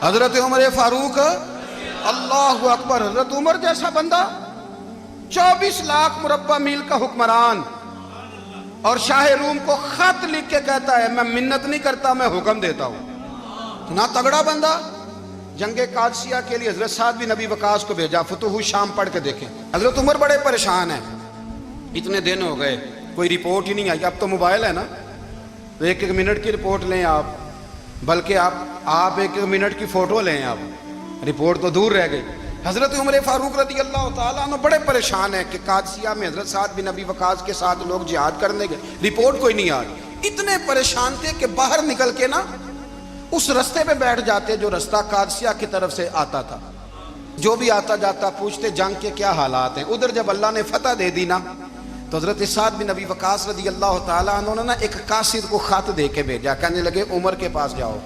حضرت عمر فاروق اللہ اکبر، حضرت عمر جیسا بندہ 24 لاکھ مربع میل کا حکمران، اور شاہ روم کو خط لکھ کے کہتا ہے میں منت نہیں کرتا، میں حکم دیتا ہوں۔ اتنا تگڑا بندہ۔ جنگ قادسیہ کے لیے حضرت سعد بن ابی وقاص کو بھیجا، فتوح شام پڑھ کے دیکھیں۔ حضرت عمر بڑے پریشان ہیں، اتنے دن ہو گئے کوئی رپورٹ ہی نہیں آئی۔ اب تو موبائل ہے نا، تو ایک ایک منٹ کی رپورٹ لیں آپ، بلکہ آپ ایک ایک منٹ کی فوٹو لیں، آپ رپورٹ تو دور رہ گئی۔ حضرت عمر فاروق رضی اللہ تعالیٰ عنہ بڑے پریشان ہیں کہ قادسیہ میں حضرت سعد بن ابی وقاص کے ساتھ لوگ جہاد کرنے گئے، رپورٹ کوئی نہیں آ رہی۔ اتنے پریشان تھے کہ باہر نکل کے نا اس رستے پہ بیٹھ جاتے جو رستہ قادسیہ کی طرف سے آتا تھا، جو بھی آتا جاتا پوچھتے جنگ کے کیا حالات ہیں۔ ادھر جب اللہ نے فتح دے دی نا، تو حضرت سعد بن ابی وقاص رضی اللہ تعالیٰ عنہ نے ایک قاصد کو خط دے کے بھیجا، کہنے لگے عمر کے پاس جاؤ،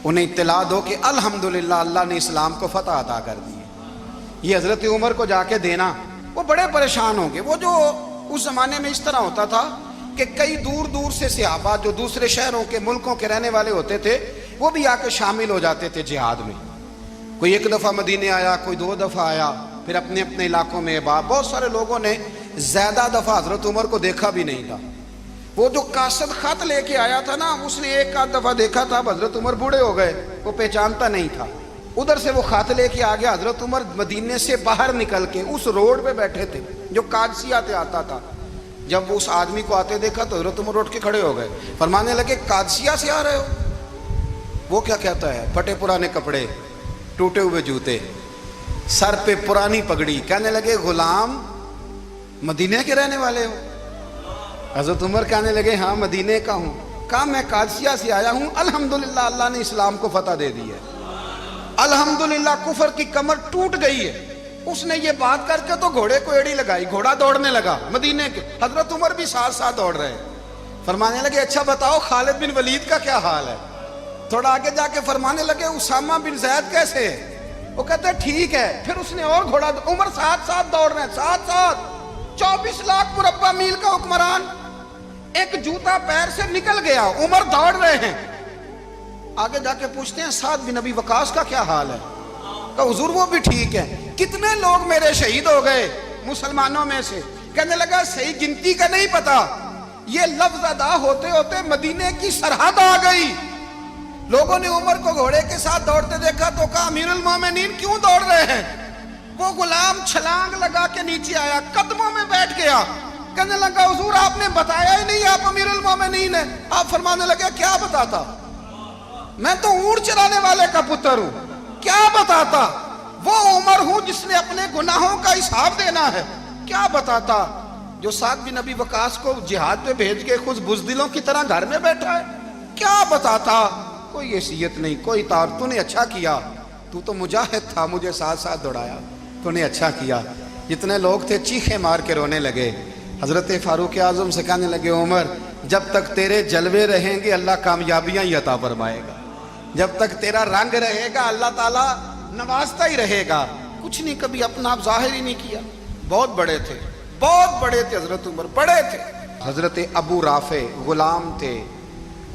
انہیں اطلاع دو کہ الحمدللہ اللہ نے اسلام کو فتح عطا کر دی ہے۔ یہ حضرت عمر کو جا کے دینا، وہ بڑے پریشان ہوں گے۔ وہ جو اس زمانے میں اس طرح ہوتا تھا کہ کئی دور دور سے صحابہ جو دوسرے شہروں کے ملکوں کے رہنے والے ہوتے تھے، وہ بھی آ کے شامل ہو جاتے تھے جہاد میں۔ کوئی ایک دفعہ مدینے آیا، کوئی 2 دفعہ آیا، پھر اپنے اپنے علاقوں میں بہت سارے لوگوں نے زیادہ دفعہ حضرت عمر کو دیکھا بھی نہیں تھا۔ وہ جو قاصد خط لے کے آیا تھا نا، اس نے ایک آدھ دفعہ دیکھا تھا، حضرت عمر بوڑھے ہو گئے، وہ پہچانتا نہیں تھا۔ ادھر سے وہ خط لے کے آ گیا، حضرت عمر مدینے سے باہر نکل کے اس روڈ پہ بیٹھے تھے جو قادسیہ سے آتا تھا۔ جب وہ اس آدمی کو آتے دیکھا تو حضرت عمر اٹھ کے کھڑے ہو گئے، فرمانے لگے قادسیہ سے آ رہے ہو؟ وہ کیا کہتا ہے؟ پھٹے پرانے کپڑے، ٹوٹے ہوئے جوتے، سر پہ پرانی پگڑی، کہنے لگے غلام مدینے کے رہنے والے ہو؟ حضرت عمر کہنے لگے ہاں مدینے کا ہوں۔ کہا میں قادسیہ سے آیا ہوں، الحمدللہ اللہ نے اسلام کو فتح دے دی ہے، الحمدللہ کفر کی کمر ٹوٹ گئی ہے۔ اس نے یہ بات کر کے تو گھوڑے کو ایڑی لگائی، گھوڑا دوڑنے لگا مدینے کے، حضرت عمر بھی ساتھ ساتھ دوڑ رہے، فرمانے لگے اچھا بتاؤ خالد بن ولید کا کیا حال ہے؟ تھوڑا آگے جا کے فرمانے لگے اسامہ بن زید کیسے ہے؟ وہ کہتے ہیں ٹھیک ہے۔ پھر اس نے اور گھوڑا، عمر ساتھ ساتھ دوڑ رہے ہیں، ساتھ ساتھ 24 لاکھ مربع میل کا حکمران، ایک جوتا پیر سے نکل گیا، عمر دوڑ رہے ہیں۔ آگے جا کے پوچھتے ہیں سعد بن ابی وقاص کا کیا حال ہے؟ کہ حضور وہ بھی ٹھیک ہے۔ کتنے لوگ میرے شہید ہو گئے مسلمانوں میں سے؟ کہنے لگا صحیح گنتی کا نہیں پتا، یہ لفظ ادا ہوتے ہوتے مدینے کی سرحد آ گئی۔ لوگوں نے عمر کو گھوڑے کے ساتھ دوڑتے دیکھا تو کہا امیر المومنین کیوں دوڑ رہے ہیں؟ وہ غلام چھلانگ لگا کے نیچے آیا، قدموں میں بیٹھ گیا، کہنے لگا حضور آپ نے بتایا ہی نہیں آپ امیر المومنین ہیں۔ آپ فرمانے لگے کیا بتاتا؟ میں تو اونٹ چرانے والے کا پتر ہوں، کیا بتاتا؟ وہ عمر ہوں جس نے اپنے گناہوں کا حساب دینا ہے، کیا بتاتا؟ جو سعد بن ابی وقاص کو جہاد پہ بھیج کے خود بزدلوں کی طرح گھر میں بیٹھا ہے، کیا بتاتا؟ کوئی حیثیت نہیں، کوئی تار، تو نے اچھا کیا، تو تو مجاہد تھا، مجھے ساتھ ساتھ دوڑایا، تو نے اچھا کیا۔ جتنے لوگ تھے چیخیں مار کے رونے لگے۔ حضرت فاروق اعظم سے کہنے لگے عمر جب تک تیرے جلوے رہیں گے اللہ کامیابیاں ہی عطا فرمائے گا، جب تک تیرا رنگ رہے گا اللہ تعالیٰ نوازتا ہی رہے گا۔ کچھ نہیں کبھی اپنا آپ ظاہر ہی نہیں کیا۔ بہت بڑے تھے، بہت بڑے تھے حضرت عمر، بڑے تھے۔ حضرت ابو رافع غلام تھے،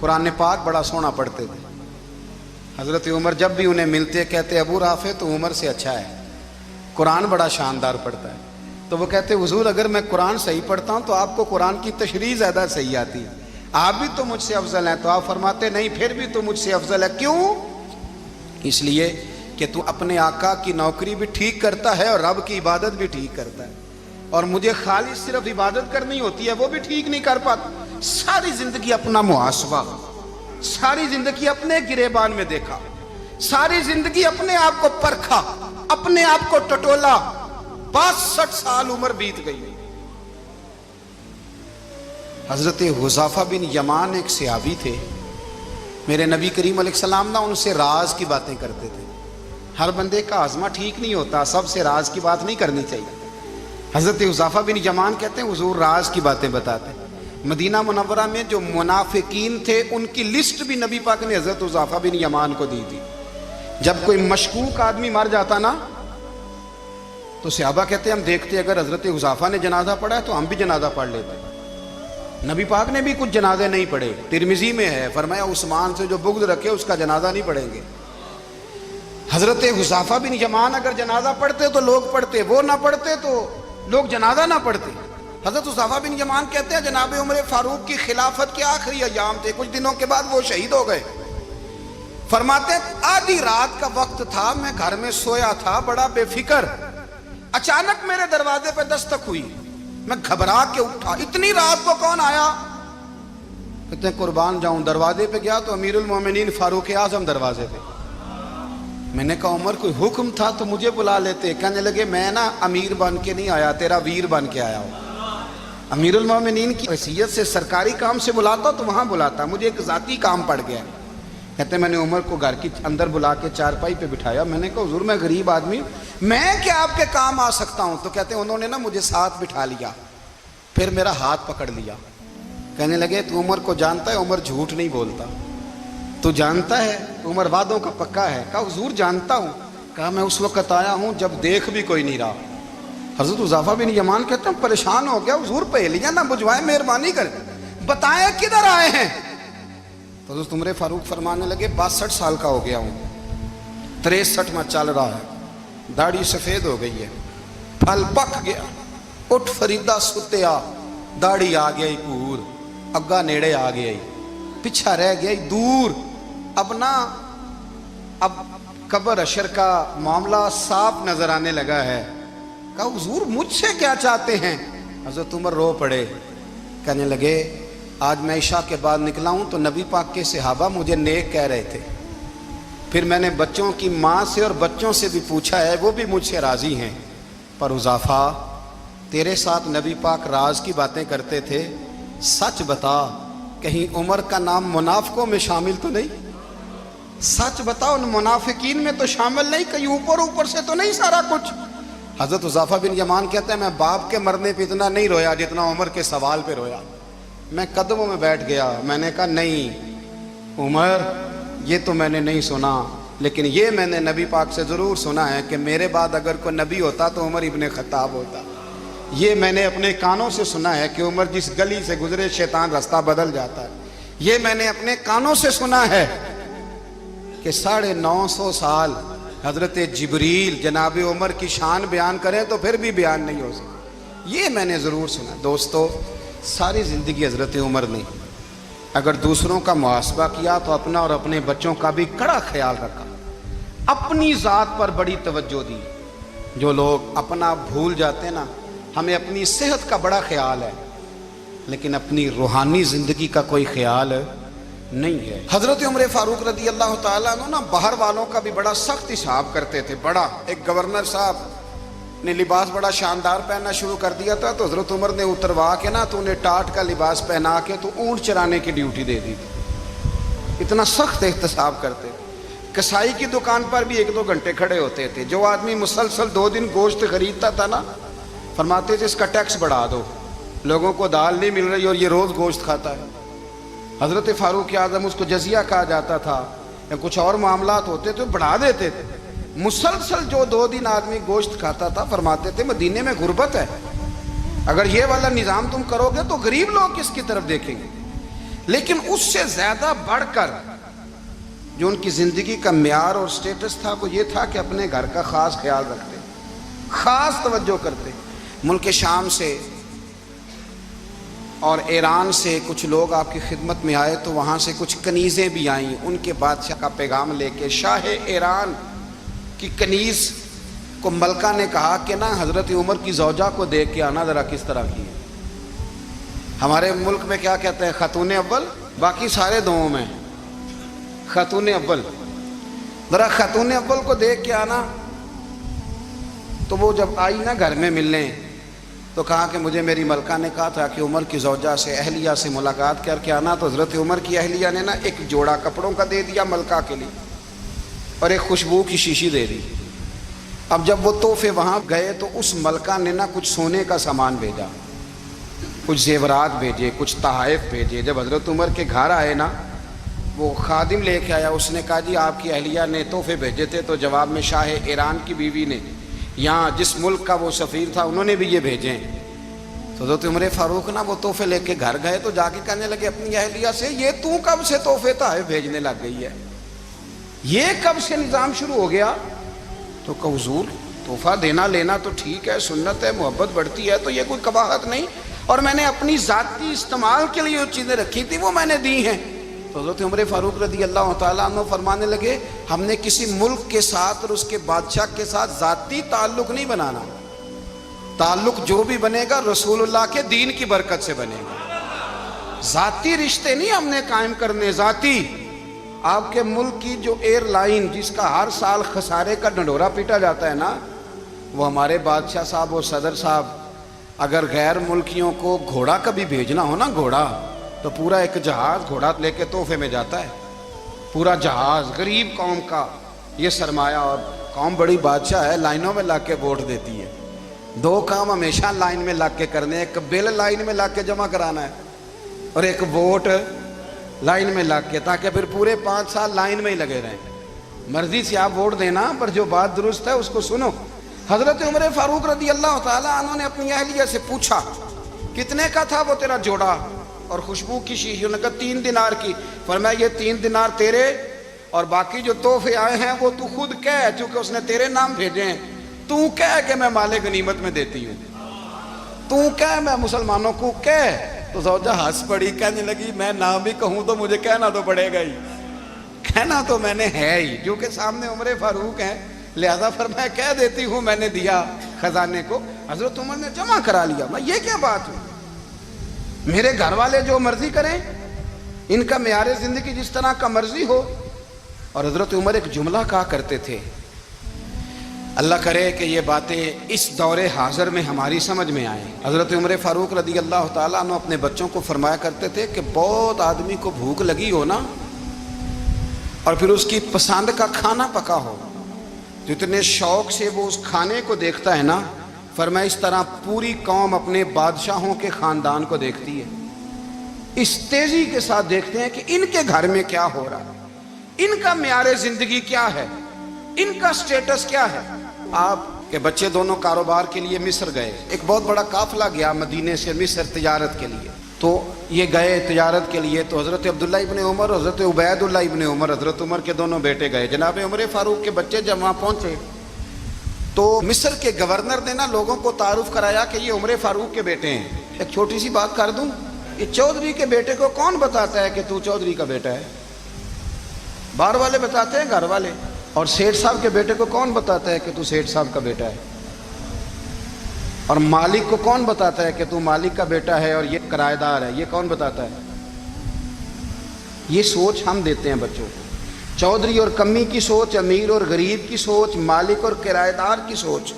قرآن پاک بڑا سونا پڑھتے تھے۔ حضرت عمر جب بھی انہیں ملتے کہتے ابو رافع تو عمر سے اچھا ہے، قرآن بڑا شاندار پڑھتا ہے۔ تو وہ کہتے حضور اگر میں قرآن صحیح پڑھتا ہوں تو آپ کو قرآن کی تشریح زیادہ صحیح آتی ہے، آپ بھی تو مجھ سے افضل ہیں۔ تو آپ فرماتے نہیں پھر بھی تو مجھ سے افضل ہے۔ کیوں؟ اس لیے کہ تو اپنے آقا کی نوکری بھی ٹھیک کرتا ہے اور رب کی عبادت بھی ٹھیک کرتا ہے، اور مجھے خالص صرف عبادت کرنی ہوتی ہے وہ بھی ٹھیک نہیں کر پاتا۔ ساری زندگی اپنا محاسبہ، ساری زندگی اپنے گریبان میں دیکھا، ساری زندگی اپنے آپ کو پرکھا، اپنے آپ کو ٹٹولا۔ 62 سال عمر بیت گئی۔ حضرت حذیفہ بن یمان ایک صحابی تھے، میرے نبی کریم علیہ السلام نا ان سے راز کی باتیں کرتے تھے۔ ہر بندے کا ہاضمہ ٹھیک نہیں ہوتا، سب سے راز کی بات نہیں کرنی چاہیے۔ حضرت حذیفہ بن یمان کہتے ہیں حضور راز کی باتیں بتاتے ہیں۔ مدینہ منورہ میں جو منافقین تھے ان کی لسٹ بھی نبی پاک نے حضرت حذیفہ بن یمان کو دی تھی۔ جب کوئی مشکوک آدمی مر جاتا نا تو صحابہ کہتے ہیں ہم دیکھتے اگر حضرت حذیفہ نے جنازہ پڑھا ہے تو ہم بھی جنازہ پڑھ لیتے۔ نبی پاک نے بھی کچھ جنازے نہیں پڑھے، ترمذی میں ہے، فرمایا عثمان سے جو بغض رکھے اس کا جنازہ نہیں پڑھیں گے۔ حضرت حذیفہ بن یمان اگر جنازہ پڑھتے تو لوگ پڑھتے، وہ نہ پڑھتے تو لوگ جنازہ نہ پڑھتے۔ حضرت حذیفہ بن یمان کہتے ہیں جناب عمر فاروق کی خلافت کے آخری ایام تھے، کچھ دنوں کے بعد وہ شہید ہو گئے۔ فرماتے ہیں آدھی رات کا وقت تھا، میں گھر میں سویا تھا بڑا بے فکر، اچانک میرے دروازے پہ دستک ہوئی، میں گھبرا کے اٹھا، اتنی رات کو کون آیا؟ کہتے ہیں قربان جاؤں، دروازے پہ گیا تو امیر المومنین فاروق اعظم دروازے پہ۔ میں نے کہا عمر کوئی حکم تھا تو مجھے بلا لیتے۔ کہنے لگے میں نا امیر بن کے نہیں آیا، تیرا ویر بن کے آیا ہوں۔ امیر المومنین کی حیثیت سے سرکاری کام سے بلاتا تو وہاں بلاتا، مجھے ایک ذاتی کام پڑ گیا۔ کہتے ہیں میں نے عمر کو گھر کی اندر بلا کے چارپائی پہ بٹھایا، میں نے کہا حضور میں غریب آدمی ہوں، میں کیا آپ کے کام آ سکتا ہوں؟ تو کہتے ہیں انہوں نے نا مجھے ساتھ بٹھا لیا، پھر میرا ہاتھ پکڑ لیا، کہنے لگے تو عمر کو جانتا ہے؟ عمر جھوٹ نہیں بولتا، تو جانتا ہے عمر وعدوں کا پکا ہے؟ کہا حضور جانتا ہوں۔ کہا میں اس وقت آیا ہوں جب دیکھ بھی کوئی نہیں رہا۔ حضرت حذیفہ بن یمان کہتے ہیں پریشان ہو گیا، حضور پہلیاں نہ بجھوائے، مہربانی کر بتائیں کدھر آئے ہیں؟ تو حضرت عمر فاروق فرمانے لگے 62 سال کا ہو گیا ہوں، 63 میں چل رہا ہے، داڑھی سفید ہو گئی ہے، پھل پک گیا، اٹھ فریدہ ستیا، داڑھی آ گئی پور، اگا نیڑے آ گئی، پیچھا رہ گئی دور، اب قبر اشر کا معاملہ صاف نظر آنے لگا ہے۔ کہا حضور مجھ سے کیا چاہتے ہیں؟ حضرت عمر رو پڑے، کہنے لگے آج میں عشاء کے بعد نکلا ہوں تو نبی پاک کے صحابہ مجھے نیک کہہ رہے تھے، پھر میں نے بچوں کی ماں سے اور بچوں سے بھی پوچھا ہے، وہ بھی مجھ سے راضی ہیں، پر حذیفہ تیرے ساتھ نبی پاک راز کی باتیں کرتے تھے، سچ بتا کہیں عمر کا نام منافقوں میں شامل تو نہیں؟ سچ بتا ان منافقین میں تو شامل نہیں، کہیں اوپر سے تو نہیں سارا کچھ؟ حضرت حذیفہ بن یمان کہتے ہیں میں باپ کے مرنے پہ اتنا نہیں رویا جتنا عمر کے سوال پہ رویا۔ میں قدموں میں بیٹھ گیا، میں نے کہا نہیں عمر یہ تو میں نے نہیں سنا، لیکن یہ میں نے نبی پاک سے ضرور سنا ہے کہ میرے بعد اگر کوئی نبی ہوتا تو عمر ابن خطاب ہوتا۔ یہ میں نے اپنے کانوں سے سنا ہے کہ عمر جس گلی سے گزرے شیطان رستہ بدل جاتا ہے۔ یہ میں نے اپنے کانوں سے سنا ہے کہ 950 سال حضرت جبریل جناب عمر کی شان بیان کریں تو پھر بھی بیان نہیں ہو سکتا، یہ میں نے ضرور سنا۔ دوستو ساری زندگی حضرت عمر نے اگر دوسروں کا محاسبہ کیا تو اپنا اور اپنے بچوں کا بھی کڑا خیال رکھا، اپنی ذات پر بڑی توجہ دی۔ جو لوگ اپنا بھول جاتے نا، ہمیں اپنی صحت کا بڑا خیال ہے لیکن اپنی روحانی زندگی کا کوئی خیال نہیں ہے۔ حضرت عمر فاروق رضی اللہ تعالیٰ عنہ نا باہر والوں کا بھی بڑا سخت حساب کرتے تھے۔ بڑا ایک گورنر صاحب نے لباس بڑا شاندار پہننا شروع کر دیا تھا تو حضرت عمر نے اتروا کے نا تو انہیں ٹاٹ کا لباس پہنا کے تو اونٹ چرانے کی ڈیوٹی دے دی تھی، اتنا سخت احتساب کرتے۔ کسائی کی دکان پر بھی 1-2 گھنٹے کھڑے ہوتے تھے، جو آدمی مسلسل 2 دن گوشت خریدتا تھا نا فرماتے تھے اس کا ٹیکس بڑھا دو، لوگوں کو دال نہیں مل رہی اور یہ روز گوشت کھاتا ہے۔ حضرت فاروق اعظم اس کو جزیہ کہا جاتا تھا، یا کچھ اور معاملات ہوتے تو بڑھا دیتے تھے۔ مسلسل جو 2 دن آدمی گوشت کھاتا تھا فرماتے تھے مدینے میں غربت ہے، اگر یہ والا نظام تم کرو گے تو غریب لوگ کس کی طرف دیکھیں گے۔ لیکن اس سے زیادہ بڑھ کر جو ان کی زندگی کا معیار اور سٹیٹس تھا وہ یہ تھا کہ اپنے گھر کا خاص خیال رکھتے، خاص توجہ کرتے۔ ملک شام سے اور ایران سے کچھ لوگ آپ کی خدمت میں آئے تو وہاں سے کچھ کنیزیں بھی آئیں، ان کے بادشاہ کا پیغام لے کے۔ شاہ ایران کی کنیز کو ملکہ نے کہا کہ نا حضرت عمر کی زوجہ کو دیکھ کے آنا ذرا کس طرح کی ہے۔ ہمارے ملک میں کیا کہتے ہیں خاتون اول، باقی سارے دونوں میں خاتون اول، ذرا خاتون اول کو دیکھ کے آنا۔ تو وہ جب آئی نا گھر میں ملنے تو کہا کہ مجھے میری ملکہ نے کہا تھا کہ عمر کی زوجہ سے اہلیہ سے ملاقات کر کے آنا، تو حضرت عمر کی اہلیہ نے نا ایک جوڑا کپڑوں کا دے دیا ملکہ کے لیے اور ایک خوشبو کی شیشی دے دی۔ اب جب وہ تحفے وہاں گئے تو اس ملکہ نے نا کچھ سونے کا سامان بھیجا، کچھ زیورات بھیجے، کچھ تحائف بھیجے۔ جب حضرت عمر کے گھر آئے نا وہ خادم لے کے آیا، اس نے کہا جی آپ کی اہلیہ نے تحفے بھیجے تھے، تو جواب میں شاہ ایران کی بیوی نے یہاں جس ملک کا وہ سفیر تھا انہوں نے بھی یہ بھیجے۔ تو حضرت عمر فاروق نا وہ تحفے لے کے گھر گئے تو جا کے کہنے لگے اپنی اہلیہ سے یہ تو کب سے تحفے تحائف بھیجنے لگ گئی ہے؟ یہ کب سے نظام شروع ہو گیا؟ تو کہ حضور تحفہ دینا لینا تو ٹھیک ہے، سنت ہے، محبت بڑھتی ہے، تو یہ کوئی قباحت نہیں، اور میں نے اپنی ذاتی استعمال کے لیے جو چیزیں رکھی تھی وہ میں نے دی ہیں۔ تو حضرت عمر فاروق رضی اللہ تعالیٰ عنہ فرمانے لگے ہم نے کسی ملک کے ساتھ اور اس کے بادشاہ کے ساتھ ذاتی تعلق نہیں بنانا، تعلق جو بھی بنے گا رسول اللہ کے دین کی برکت سے بنے گا، ذاتی رشتے نہیں ہم نے قائم کرنے۔ ذاتی آپ کے ملک کی جو ایئر لائن جس کا ہر سال خسارے کا ڈنڈورا پیٹا جاتا ہے نا، وہ ہمارے بادشاہ صاحب اور صدر صاحب اگر غیر ملکیوں کو گھوڑا کبھی بھیجنا ہو نا، گھوڑا، تو پورا ایک جہاز گھوڑا لے کے تحفے میں جاتا ہے، پورا جہاز غریب قوم کا یہ سرمایہ، اور قوم بڑی بادشاہ ہے، لائنوں میں لا کے ووٹ دیتی ہے، دو کام ہمیشہ لائن میں لا کے کرنے، ایک بل لائن میں لا کے جمع کرانا ہے اور ایک ووٹ لائن میں لا کے، تاکہ پھر پورے 5 سال لائن میں ہی لگے رہیں۔ مرضی سے آپ ووٹ دینا، پر جو بات درست ہے اس کو سنو۔ حضرت عمر فاروق رضی اللہ تعالیٰ عنہ نے اپنی اہلیہ سے پوچھا کتنے کا تھا وہ تیرا جوڑا اور خوشبو کی شیشی؟ انہوں نے کہا 3 دینار کی۔ فرمایا یہ 3 دینار تیرے، اور باقی جو تحفے آئے ہیں وہ تو خود کہہ، چونکہ اس نے تیرے نام بھیجے ہیں، تو کہہ کہ میں مال غنیمت میں دیتی ہوں، تو کہہ میں مسلمانوں کو کہہ۔ تو زوجہ ہنس پڑی، کہنے لگی میں نہ بھی کہوں تو مجھے کہنا تو پڑے گا ہی، کہنا تو میں نے ہے ہی، جو کہ سامنے عمر فاروق ہیں، لہذا فرمایا کہہ دیتی ہوں میں نے دیا خزانے کو۔ حضرت عمر نے جمع کرا لیا۔ میں یہ کیا بات ہے، میرے گھر والے جو مرضی کریں، ان کا معیار زندگی جس طرح کا مرضی ہو۔ اور حضرت عمر ایک جملہ کہا کرتے تھے، اللہ کرے کہ یہ باتیں اس دور حاضر میں ہماری سمجھ میں آئیں۔ حضرت عمر فاروق رضی اللہ تعالیٰ عنہ اپنے بچوں کو فرمایا کرتے تھے کہ بہت آدمی کو بھوک لگی ہو نا، اور پھر اس کی پسند کا کھانا پکا ہو، جتنے شوق سے وہ اس کھانے کو دیکھتا ہے نا، فرمایا اس طرح پوری قوم اپنے بادشاہوں کے خاندان کو دیکھتی ہے، اس تیزی کے ساتھ دیکھتے ہیں کہ ان کے گھر میں کیا ہو رہا ہے، ان کا معیار زندگی کیا ہے، ان کا سٹیٹس کیا ہے۔ آپ کے بچے دونوں کاروبار کے لیے مصر گئے، ایک بہت بڑا قافلہ گیا مدینے سے مصر تجارت کے لیے، تو یہ گئے تجارت کے لیے، تو حضرت عبداللہ ابن عمر، حضرت عبید اللہ ابن عمر، حضرت عمر کے دونوں بیٹے گئے۔ جناب عمر فاروق کے بچے جب وہاں پہنچے تو مصر کے گورنر نے نا لوگوں کو تعارف کرایا کہ یہ عمر فاروق کے بیٹے ہیں۔ ایک چھوٹی سی بات کر دوں، یہ چودھری کے بیٹے کو کون بتاتا ہے کہ تو چودھری کا بیٹا ہے؟ باہر والے بتاتے ہیں، گھر والے۔ اور سیٹھ صاحب کے بیٹے کو کون بتاتا ہے کہ تو سیٹھ صاحب کا بیٹا ہے؟ اور مالک کو کون بتاتا ہے کہ تو مالک کا بیٹا ہے اور یہ کرایہ دار ہے؟ یہ کون بتاتا ہے؟ یہ سوچ ہم دیتے ہیں بچوں کو، چودھری اور کمی کی سوچ، امیر اور غریب کی سوچ، مالک اور کرایہ دار کی سوچ،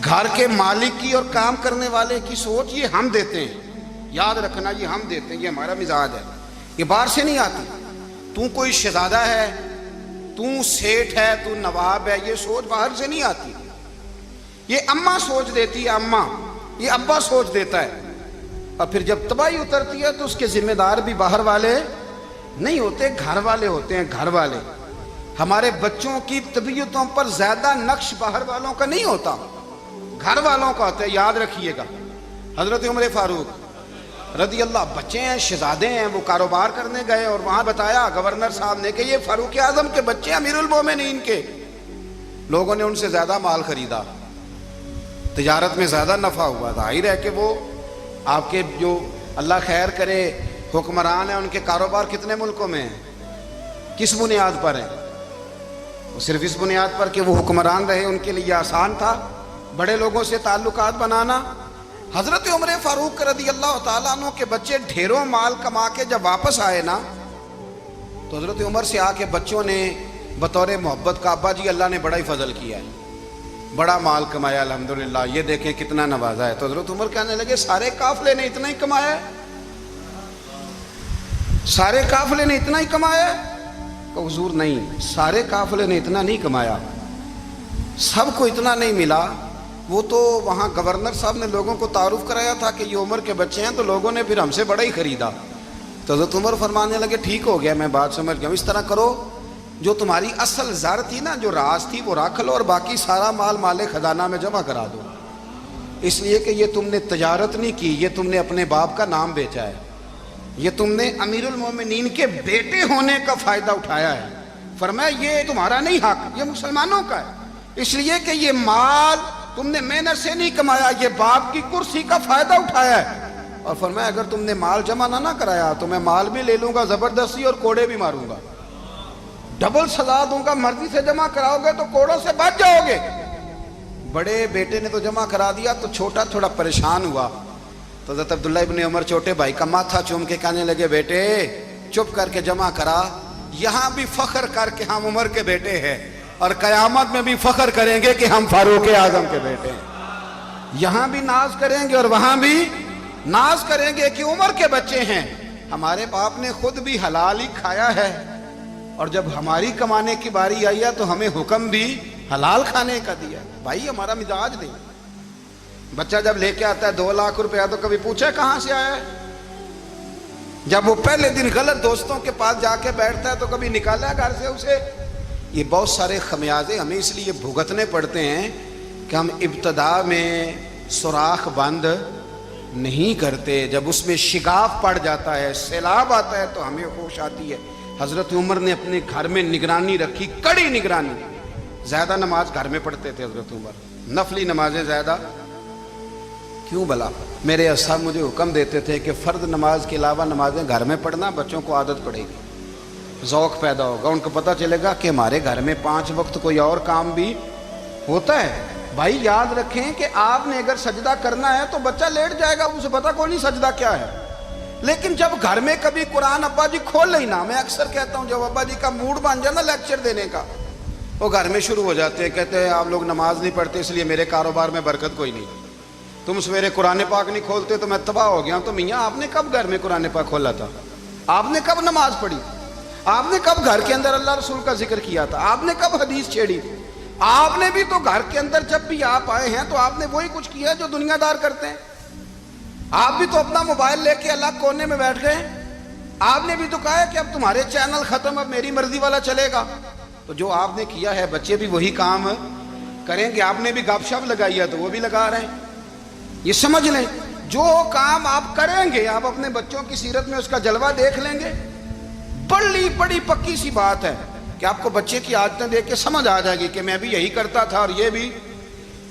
گھر کے مالک کی اور کام کرنے والے کی سوچ، یہ ہم دیتے ہیں۔ یاد رکھنا، یہ ہم دیتے ہیں، یہ ہمارا مزاج ہے، یہ باہر سے نہیں آتی۔ تو کوئی شہزادہ ہے، تو سیٹھ ہے، تو نواب ہے، یہ سوچ باہر سے نہیں آتی، یہ اماں سوچ دیتی ہے، اماں، یہ ابا سوچ دیتا ہے۔ اور پھر جب تباہی اترتی ہے تو اس کے ذمہ دار بھی باہر والے نہیں ہوتے، گھر والے ہوتے ہیں، گھر والے۔ ہمارے بچوں کی طبیعتوں پر زیادہ نقش باہر والوں کا نہیں ہوتا، گھر والوں کا ہوتا ہے، یاد رکھیے گا۔ حضرت عمر فاروق رضی اللہ، بچے ہیں، شہزادے ہیں، وہ کاروبار کرنے گئے اور وہاں بتایا گورنر صاحب نے کہ یہ فاروق اعظم کے بچے، امیر المومنین کے۔ لوگوں نے ان سے زیادہ مال خریدا، تجارت میں زیادہ نفع ہوا، ظاہر ہے کہ وہ آپ کے جو اللہ خیر کرے حکمران ہیں، ان کے کاروبار کتنے ملکوں میں ہیں، کس بنیاد پر ہیں؟ وہ صرف اس بنیاد پر کہ وہ حکمران رہے، ان کے لیے آسان تھا بڑے لوگوں سے تعلقات بنانا۔ حضرت عمر فاروق رضی اللہ تعالیٰ عنہ کے بچے ڈھیروں مال کما کے جب واپس آئے نا، تو حضرت عمر سے آ کے بچوں نے بطور محبت کا، ابا جی اللہ نے بڑا ہی فضل کیا ہے، بڑا مال کمایا الحمدللہ، یہ دیکھیں کتنا نوازا ہے۔ تو حضرت عمر کہنے لگے سارے قافلے نے اتنا ہی کمایا ہے؟ سارے قافلے نے اتنا ہی کمایا ہے؟ کہ حضور نہیں، سارے قافلے نے اتنا نہیں کمایا، سب کو اتنا نہیں ملا۔ وہ تو وہاں گورنر صاحب نے لوگوں کو تعارف کرایا تھا کہ یہ عمر کے بچے ہیں، تو لوگوں نے پھر ہم سے بڑا ہی خریدا۔ تو حضرت عمر فرمانے لگے ٹھیک ہو گیا، میں بات سمجھ گیا، اس طرح کرو، جو تمہاری اصل زر تھی نا، جو راز تھی، وہ رکھ لو، اور باقی سارا مال مال خزانہ میں جمع کرا دو، اس لیے کہ یہ تم نے تجارت نہیں کی، یہ تم نے اپنے باپ کا نام بیچا ہے، یہ تم نے امیر المومنین کے بیٹے ہونے کا فائدہ اٹھایا ہے، فرمایا یہ تمہارا نہیں حق، یہ مسلمانوں کا ہے، اس لیے کہ یہ مال تم نے محنت سے نہیں کمایا، یہ باپ کی کرسی کا فائدہ اٹھایا ہے۔ اور فرمایا اگر تم نے مال جمع نہ کرایا تو میں مال بھی لے لوں گا زبردستی اور کوڑے بھی ماروں گا، ڈبل سزا دوں گا، مرضی سے جمع کراؤ گے تو کوڑوں سے بچ جاؤ گے۔ بڑے بیٹے نے تو جمع کرا دیا تو چھوٹا تھوڑا پریشان ہوا، تو حضرت عبداللہ ابن عمر چھوٹے بھائی کا ماتھا چوم کے کہنے لگے بیٹے چپ کر کے جمع کرا، یہاں بھی فخر کر کے ہم عمر کے بیٹے ہیں اور قیامت میں بھی فخر کریں گے کہ ہم فاروق اعظم کے بیٹے ہیں، یہاں بھی ناز کریں گے اور وہاں بھی ناز کریں گے کہ عمر کے بچے ہیں، ہمارے باپ نے خود بھی حلال ہی کھایا ہے اور جب ہماری کمانے کی باری آئی ہے تو ہمیں حکم بھی حلال کھانے کا دیا۔ بھائی ہمارا مزاج دے، بچہ جب لے کے آتا ہے 2 لاکھ روپیہ تو کبھی پوچھے کہاں سے آیا ہے؟ جب وہ پہلے دن غلط دوستوں کے پاس جا کے بیٹھتا ہے تو کبھی نکالا ہے گھر سے اسے؟ یہ بہت سارے خمیازے ہمیں اس لیے بھگتنے پڑتے ہیں کہ ہم ابتدا میں سوراخ بند نہیں کرتے، جب اس میں شگاف پڑ جاتا ہے، سیلاب آتا ہے تو ہمیں ہوش آتی ہے۔ حضرت عمر نے اپنے گھر میں نگرانی رکھی، کڑی نگرانی، زیادہ نماز گھر میں پڑھتے تھے حضرت عمر، نفلی نمازیں زیادہ کیوں بلا؟ میرے اصحاب مجھے حکم دیتے تھے کہ فرض نماز کے علاوہ نمازیں گھر میں پڑھنا، بچوں کو عادت پڑے گی، ذوق پیدا ہوگا، ان کو پتہ چلے گا کہ ہمارے گھر میں 5 وقت کوئی اور کام بھی ہوتا ہے۔ بھائی یاد رکھیں کہ آپ نے اگر سجدہ کرنا ہے تو بچہ لیٹ جائے گا، اسے پتہ کوئی نہیں سجدہ کیا ہے، لیکن جب گھر میں کبھی قرآن ابا جی کھول لینا، میں اکثر کہتا ہوں جب ابا جی کا موڈ بن جائے نا لیکچر دینے کا، وہ گھر میں شروع ہو جاتے ہیں، کہتے ہیں آپ لوگ نماز نہیں پڑھتے اس لیے میرے کاروبار میں برکت کوئی نہیں، تم سویرے قرآن پاک نہیں کھولتے تو میں تباہ ہو گیا ہوں۔ تو میاں آپ نے کب گھر میں قرآن پاک کھولا تھا؟ آپ نے کب نماز پڑھی؟ آپ نے کب گھر کے اندر اللہ رسول کا ذکر کیا تھا؟ آپ نے کب حدیث چھیڑی؟ آپ نے بھی تو گھر کے اندر جب بھی آپ آئے ہیں تو آپ نے وہی کچھ کیا جو دنیا دار کرتے ہیں، آپ بھی تو اپنا موبائل لے کے الگ کونے میں بیٹھ گئے، آپ نے بھی تو کہا ہے کہ اب تمہارے چینل ختم، اب میری مرضی والا چلے گا، تو جو آپ نے کیا ہے بچے بھی وہی کام کریں گے۔ آپ نے بھی گپ شپ لگائی ہے تو وہ بھی لگا رہے ہیں، یہ سمجھ لیں جو کام آپ کریں گے آپ اپنے بچوں کی سیرت میں اس کا جلوہ دیکھ لیں گے۔ بڑی پکی سی بات ہے کہ آپ کو بچے کی عادتیں دیکھ کے سمجھ آ جائے گی کہ میں بھی یہی کرتا تھا اور یہ بھی۔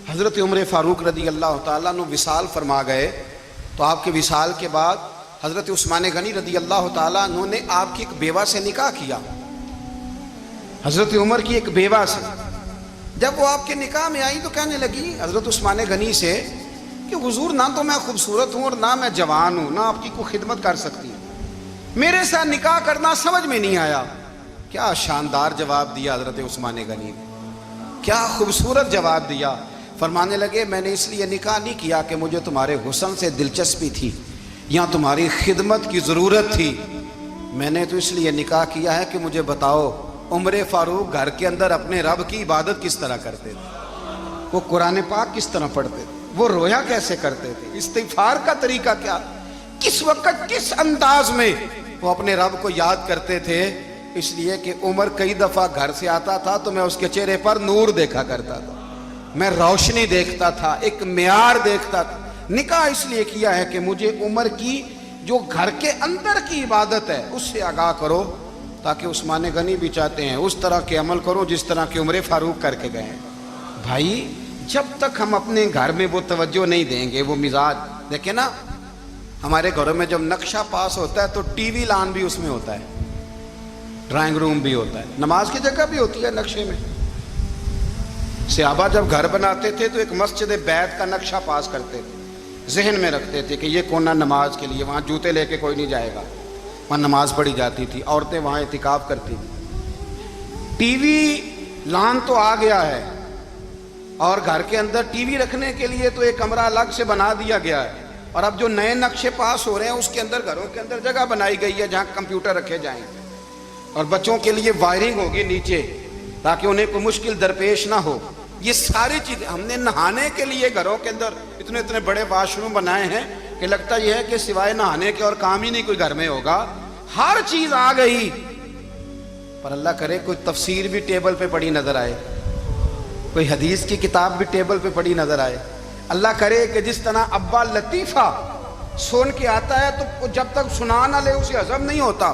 حضرت عمر فاروق رضی اللہ تعالیٰ عنہ وصال فرما گئے تو آپ کے وصال کے بعد حضرت عثمان غنی رضی اللہ تعالیٰ عنہ نے آپ کی ایک بیوہ سے نکاح کیا، حضرت عمر کی ایک بیوہ سے۔ جب وہ آپ کے نکاح میں آئی تو کہنے لگی حضرت عثمان غنی سے کہ حضور نہ تو میں خوبصورت ہوں اور نہ میں جوان ہوں، نہ آپ کی کوئی خدمت کر سکتی ہوں، میرے ساتھ نکاح کرنا سمجھ میں نہیں آیا۔ کیا شاندار جواب دیا حضرت عثمان غنی نے، کیا خوبصورت جواب دیا۔ فرمانے لگے میں نے اس لیے نکاح نہیں کیا کہ مجھے تمہارے حسن سے دلچسپی تھی یا تمہاری خدمت کی ضرورت تھی، میں نے تو اس لیے نکاح کیا ہے کہ مجھے بتاؤ عمر فاروق گھر کے اندر اپنے رب کی عبادت کس طرح کرتے تھے، وہ قرآن پاک کس طرح پڑھتے تھے، وہ رویا کیسے کرتے تھے، استغفار کا طریقہ کیا، کس وقت کس انداز میں وہ اپنے رب کو یاد کرتے تھے۔ اس لیے کہ عمر کئی دفعہ گھر سے آتا تھا تو میں اس کے چہرے پر نور دیکھا کرتا تھا، میں روشنی دیکھتا تھا، ایک معیار دیکھتا تھا۔ نکاح اس لیے کیا ہے کہ مجھے عمر کی جو گھر کے اندر کی عبادت ہے اس سے آگاہ کرو، تاکہ عثمان غنی بھی چاہتے ہیں اس طرح کے عمل کرو جس طرح کہ عمر فاروق کر کے گئے ہیں۔ بھائی جب تک ہم اپنے گھر میں وہ توجہ نہیں دیں گے، وہ مزاج دیکھیں نا، ہمارے گھروں میں جب نقشہ پاس ہوتا ہے تو ٹی وی لان بھی اس میں ہوتا ہے، ڈرائنگ روم بھی ہوتا ہے، نماز کی جگہ بھی ہوتی ہے نقشے میں۔ صحابہ جب گھر بناتے تھے تو ایک مسجد بیت کا نقشہ پاس کرتے تھے، ذہن میں رکھتے تھے کہ یہ کونا نماز کے لیے، وہاں جوتے لے کے کوئی نہیں جائے گا، وہاں نماز پڑھی جاتی تھی، عورتیں وہاں اعتکاف کرتی تھیں۔ ٹی وی لان تو آ گیا ہے اور گھر کے اندر ٹی وی رکھنے کے لیے تو ایک کمرہ الگ سے بنا دیا گیا ہے، اور اب جو نئے نقشے پاس ہو رہے ہیں اس کے اندر گھروں کے اندر جگہ بنائی گئی ہے جہاں کمپیوٹر رکھے جائیں گے، اور بچوں کے لیے وائرنگ ہوگی نیچے تاکہ انہیں کوئی مشکل درپیش نہ ہو۔ یہ ساری چیزیں ہم نے نہانے کے لیے گھروں کے اندر اتنے بڑے واش روم بنائے ہیں کہ لگتا یہ ہے کہ سوائے نہانے کے اور کام ہی نہیں کوئی گھر میں ہوگا، ہر چیز آ گئی، پر اللہ کرے کوئی تفسیر بھی ٹیبل پہ پڑی نظر آئے، کوئی حدیث کی کتاب بھی ٹیبل پہ پڑی نظر آئے۔ اللہ کرے کہ جس طرح ابا لطیفہ سن کے آتا ہے تو جب تک سنا نہ لے اسے ہضم نہیں ہوتا،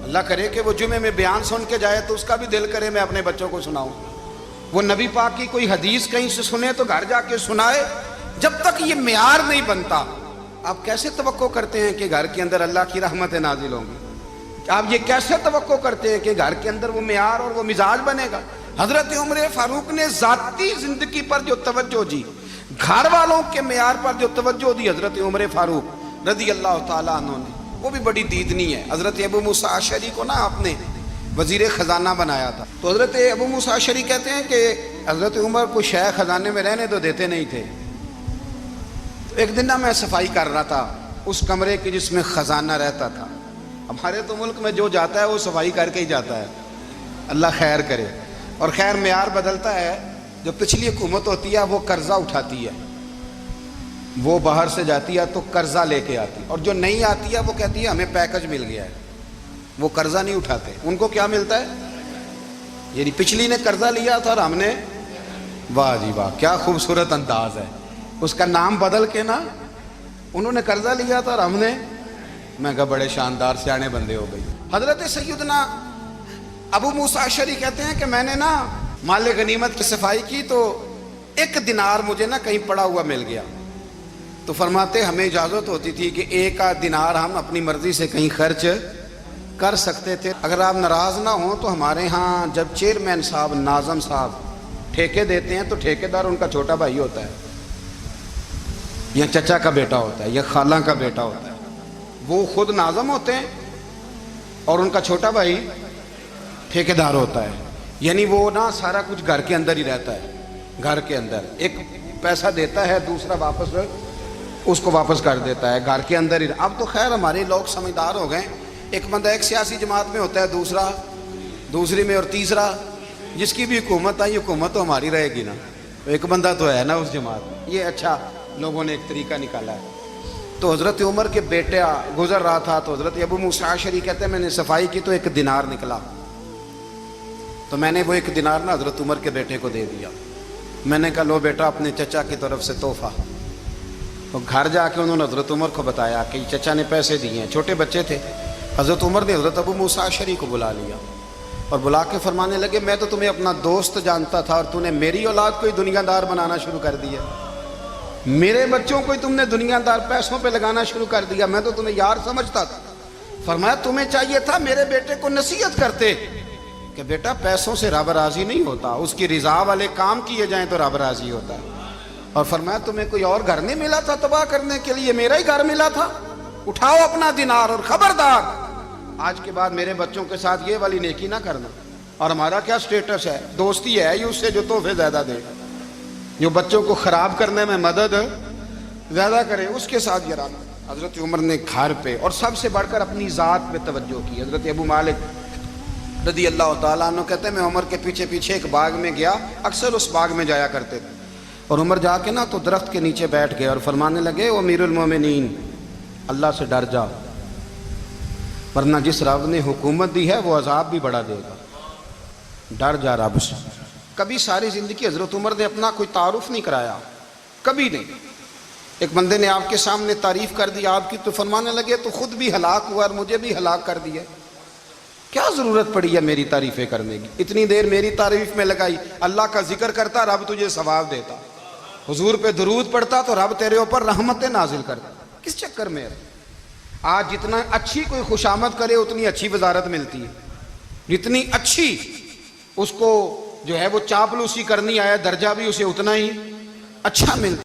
اللہ کرے کہ وہ جمعے میں بیان سن کے جائے تو اس کا بھی دل کرے میں اپنے بچوں کو سناؤں. وہ نبی پاک کی کوئی حدیث کہیں سے سنے تو گھر جا کے سنائے. جب تک یہ معیار نہیں بنتا آپ کیسے توقع کرتے ہیں کہ گھر کے اندر اللہ کی رحمتیں نازل ہوں گی؟ آپ یہ کیسے توقع کرتے ہیں کہ گھر کے اندر وہ معیار اور وہ مزاج بنے گا؟ حضرت عمر فاروق نے ذاتی زندگی پر جو توجہ دی، گھر والوں کے معیار پر جو توجہ دی حضرت عمر فاروق رضی اللہ تعالیٰ عنہ نے، وہ بھی بڑی دیدنی ہے. حضرت ابو موسیٰ اشعری کو نا آپ نے وزیر خزانہ بنایا تھا. تو حضرت ابو موسیٰ اشعری کہتے ہیں کہ حضرت عمر کو شیخ خزانے میں رہنے تو دیتے نہیں تھے. تو ایک دن نا میں صفائی کر رہا تھا اس کمرے کی جس میں خزانہ رہتا تھا. ہمارے تو ملک میں جو جاتا ہے وہ صفائی کر کے ہی جاتا ہے، اللہ خیر کرے. اور خیر معیار بدلتا ہے. جو پچھلی حکومت ہوتی ہے وہ قرضہ اٹھاتی ہے، وہ باہر سے جاتی ہے تو قرضہ لے کے آتی، اور جو نہیں آتی ہے وہ کہتی ہے ہمیں پیکج مل گیا ہے. وہ قرضہ نہیں اٹھاتے. ان کو کیا ملتا ہے؟ یعنی پچھلی نے قرضہ لیا تھا اور ہم نے، واہ جی واہ کیا خوبصورت انداز ہے. اس کا نام بدل کے نا، انہوں نے قرضہ لیا تھا اور ہم نے، میں کہا بڑے شاندار سیانے بندے ہو گئی. حضرت سیدنا ابو موسیٰ اشعری کہتے ہیں کہ میں نے نا مال غنیمت کی صفائی کی تو 1 دینار مجھے نا کہیں پڑا ہوا مل گیا. تو فرماتے ہمیں اجازت ہوتی تھی کہ 1 دینار ہم اپنی مرضی سے کہیں خرچ کر سکتے تھے. اگر آپ ناراض نہ ہوں تو ہمارے ہاں جب چیئرمین صاحب، ناظم صاحب ٹھیکے دیتے ہیں تو ٹھیکیدار ان کا چھوٹا بھائی ہوتا ہے، یا چچا کا بیٹا ہوتا ہے، یا خالہ کا بیٹا ہوتا ہے. وہ خود ناظم ہوتے ہیں اور ان کا چھوٹا بھائی ٹھیکیدار ہوتا ہے. یعنی وہ نا سارا کچھ گھر کے اندر ہی رہتا ہے. گھر کے اندر ایک پیسہ دیتا ہے، دوسرا واپس اس کو واپس کر دیتا ہے. گھر کے اندر ہی. اب تو خیر ہمارے لوگ سمجھدار ہو گئے. ایک بندہ ایک سیاسی جماعت میں ہوتا ہے، دوسرا دوسری میں، اور تیسرا جس کی بھی حکومت آئی حکومت تو ہماری رہے گی نا. ایک بندہ تو ہے نا اس جماعت میں. یہ اچھا لوگوں نے ایک طریقہ نکالا ہے. تو حضرت عمر کے بیٹا گزر رہا تھا تو حضرت ابو موسیٰ اشعری کہتے ہیں میں نے صفائی کی تو 1 دینار نکلا. تو میں نے وہ 1 دینار نا حضرت عمر کے بیٹے کو دے دیا. میں نے کہا لو بیٹا اپنے چچا کی طرف سے تحفہ. تو گھر جا کے انہوں نے حضرت عمر کو بتایا کہ چچا نے پیسے دیے ہیں. چھوٹے بچے تھے. حضرت عمر نے حضرت ابو موسیٰ اشعری کو بلا لیا اور بلا کے فرمانے لگے میں تو تمہیں اپنا دوست جانتا تھا اور تو نے میری اولاد کو ہی دنیا دار بنانا شروع کر دیا. میرے بچوں کو ہی تم نے دنیا دار پیسوں پہ لگانا شروع کر دیا. میں تو تمہیں یار سمجھتا تھا. فرمایا تمہیں چاہیے تھا میرے بیٹے کو نصیحت کرتے کہ بیٹا پیسوں سے رب راضی نہیں ہوتا، اس کی رضا والے کام کیے جائیں تو رب راضی ہوتا ہے. اور فرمایا تمہیں کوئی اور گھر نہیں ملا تھا تباہ کرنے کے لیے، میرا ہی گھر ملا تھا. اٹھاؤ اپنا دینار اور خبردار آج کے بعد میرے بچوں کے ساتھ یہ والی نیکی نہ کرنا. اور ہمارا کیا سٹیٹس ہے؟ دوستی ہے ہی اس سے جو تحفے زیادہ دے، جو بچوں کو خراب کرنے میں مدد زیادہ کرے، اس کے ساتھ یہ رہنا. حضرت عمر نے گھر پہ اور سب سے بڑھ کر اپنی ذات پہ توجہ کی. حضرت ابو مالک رضی اللہ تعالیٰ عنہ کہتے ہیں میں عمر کے پیچھے پیچھے ایک باغ میں گیا، اکثر اس باغ میں جایا کرتے تھے. اور عمر جا کے نا تو درخت کے نیچے بیٹھ گئے اور فرمانے لگے او امیر المومنین اللہ سے ڈر جا، ورنہ جس رب نے حکومت دی ہے وہ عذاب بھی بڑھا دے گا. ڈر جا رب سے. کبھی ساری زندگی حضرت عمر نے اپنا کوئی تعارف نہیں کرایا، کبھی نہیں. ایک بندے نے آپ کے سامنے تعریف کر دی آپ کی تو فرمانے لگے تو خود بھی ہلاک ہوا اور مجھے بھی ہلاک کر دیا. کیا ضرورت پڑی ہے میری تعریفیں کرنے کی؟ اتنی دیر میری تعریف میں لگائی. اللہ کا ذکر کرتا رب تجھے ثواب دیتا، حضور پہ درود پڑھتا تو رب تیرے اوپر رحمتیں نازل کرتا. کس چکر میں؟ آج جتنا اچھی کوئی خوشامد کرے اتنی اچھی وزارت ملتی ہے، جتنی اچھی اس کو جو ہے وہ چاپلوسی کرنی آیا درجہ بھی اسے اتنا ہی اچھا ملتا.